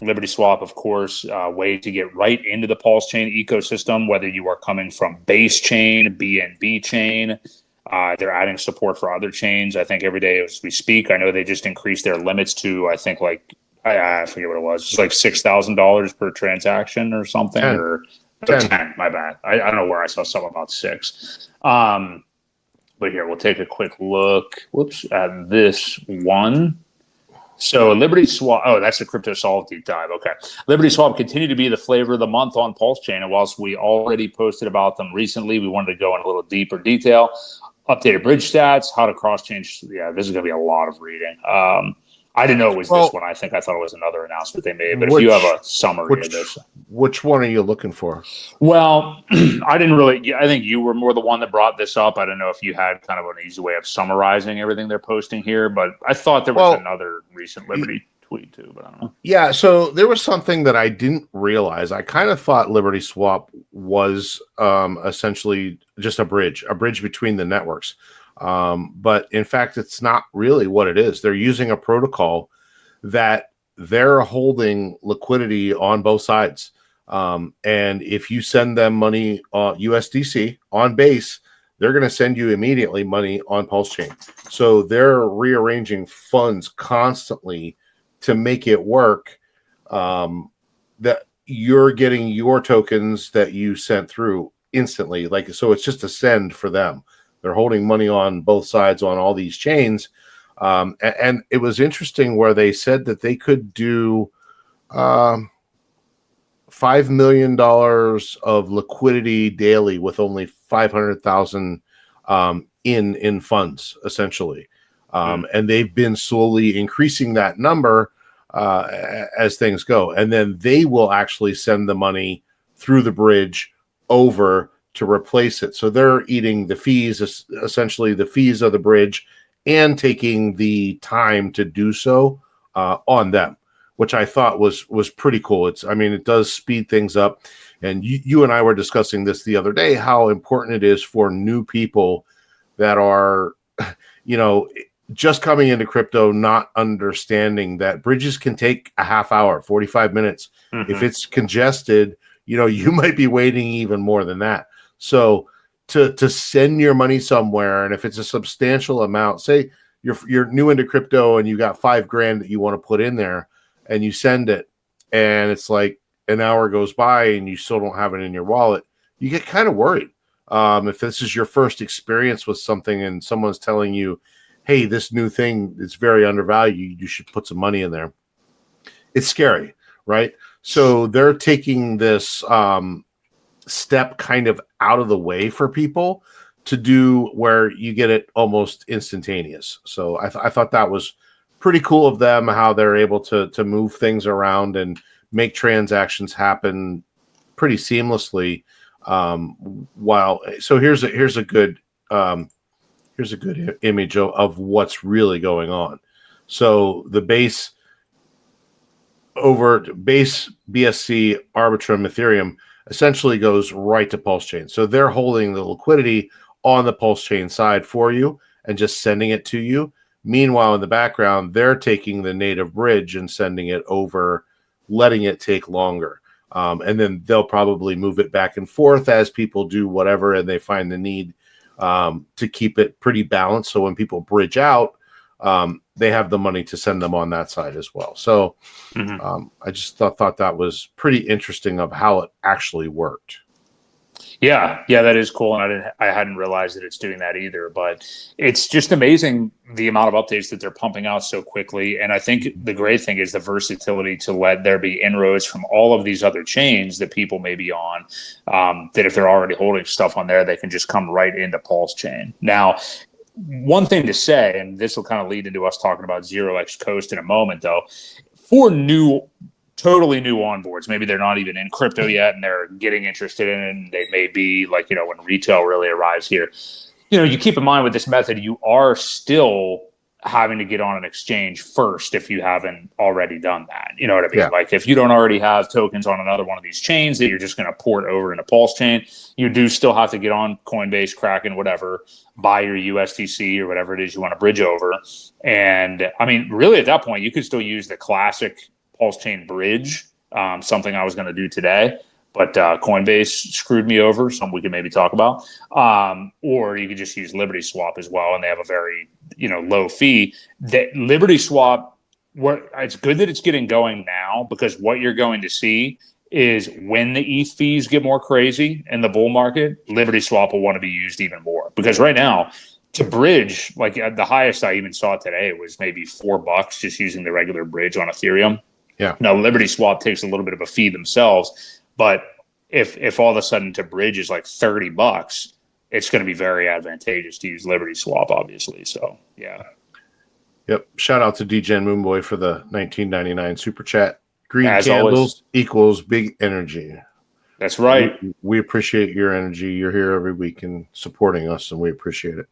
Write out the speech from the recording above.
Liberty Swap, of course, way to get right into the PulseChain ecosystem, whether you are coming from base chain, BNB chain. They're adding support for other chains. I think every day as we speak, I know they just increased their limits to, I think, like, I forget what it was. It's like $6,000 per transaction or something, 10. or 10. 10, my bad. I don't know where I saw something about 6. But here, we'll take a quick look, at this one. So Liberty Swap, that's the Crypto Solve deep dive. Okay. Liberty Swap continued to be the flavor of the month on PulseChain. And whilst we already posted about them recently, we wanted to go in a little deeper detail. Updated bridge stats, how to cross-change. Yeah, this is going to be a lot of reading. I didn't know it was this one. I thought it was another announcement they made. But if you have a summary of this. Which one are you looking for? Well, I didn't really. I think you were more the one that brought this up. I don't know if you had kind of an easy way of summarizing everything they're posting here, but I thought there was another recent Liberty tweet too, but I don't know. Yeah, so there was something that I didn't realize. I kind of thought Liberty Swap was essentially just a bridge between the networks. But in fact, it's not really what it is. They're using a protocol that they're holding liquidity on both sides. And if you send them money USDC on base, they're going to send you immediately money on PulseChain. So they're rearranging funds constantly to make it work, that you're getting your tokens that you sent through instantly. So it's just a send for them. They're holding money on both sides on all these chains. And it was interesting where they said that they could do $5 million of liquidity daily with only 500,000 in funds, essentially. And they've been slowly increasing that number as things go. And then they will actually send the money through the bridge over to replace it. So they're eating the fees, essentially the fees of the bridge, and taking the time to do so on them, which I thought was pretty cool. It does speed things up. And you and I were discussing this the other day, how important it is for new people that are, just coming into crypto, not understanding that bridges can take a half hour, 45 minutes. Mm-hmm. If it's congested, you might be waiting even more than that. So to send your money somewhere, and if it's a substantial amount, say you're new into crypto and you got $5,000 that you want to put in there, and you send it, and it's like an hour goes by and you still don't have it in your wallet, you get kind of worried. If this is your first experience with something and someone's telling you, hey, this new thing is very undervalued, you should put some money in there, it's scary, right? So they're taking this step kind of out of the way for people to do where you get it almost instantaneous. So I thought that was pretty cool of them, how they're able to move things around and make transactions happen pretty seamlessly. So here's a good image of what's really going on. So the base BSC Arbitrum Ethereum essentially goes right to PulseChain. So they're holding the liquidity on the PulseChain side for you and just sending it to you. Meanwhile, in the background, they're taking the native bridge and sending it over, letting it take longer. And then they'll probably move it back and forth as people do whatever, and they find the need to keep it pretty balanced. So when people bridge out, they have the money to send them on that side as well. So I just thought that was pretty interesting of how it actually worked. Yeah, that is cool, and I hadn't realized that it's doing that either. But it's just amazing the amount of updates that they're pumping out so quickly. And I think the great thing is the versatility to let there be inroads from all of these other chains that people may be on. That if they're already holding stuff on there, they can just come right into PulseChain. Now, one thing to say, and this will kind of lead into us talking about 0x Coast in a moment, though, for totally new onboards, maybe they're not even in crypto yet and they're getting interested in it, and they may be like, when retail really arrives here, you keep in mind with this method, you are still having to get on an exchange first if you haven't already done that. You know what I mean? Yeah. Like if you don't already have tokens on another one of these chains that you're just going to port over into PulseChain, you do still have to get on Coinbase, Kraken, whatever, buy your USDC or whatever it is you want to bridge over. And really at that point, you could still use the classic PulseChain bridge, something I was going to do today, but Coinbase screwed me over, something we could maybe talk about. Or you could just use Liberty Swap as well, and they have a very low fee. That Liberty Swap, it's good that it's getting going now, because what you're going to see is when the ETH fees get more crazy in the bull market, Liberty Swap will want to be used even more. Because right now, to bridge, like the highest I even saw today was maybe $4 just using the regular bridge on Ethereum. Yeah. Now Liberty Swap takes a little bit of a fee themselves, but if all of a sudden to bridge is like $30, it's going to be very advantageous to use Liberty Swap, obviously. So yeah. Yep. Shout out to DGen Moonboy for the 1999 super chat. Green As candles always, equals big energy. that's right. We appreciate your energy. You're here every week and supporting us, and we appreciate it.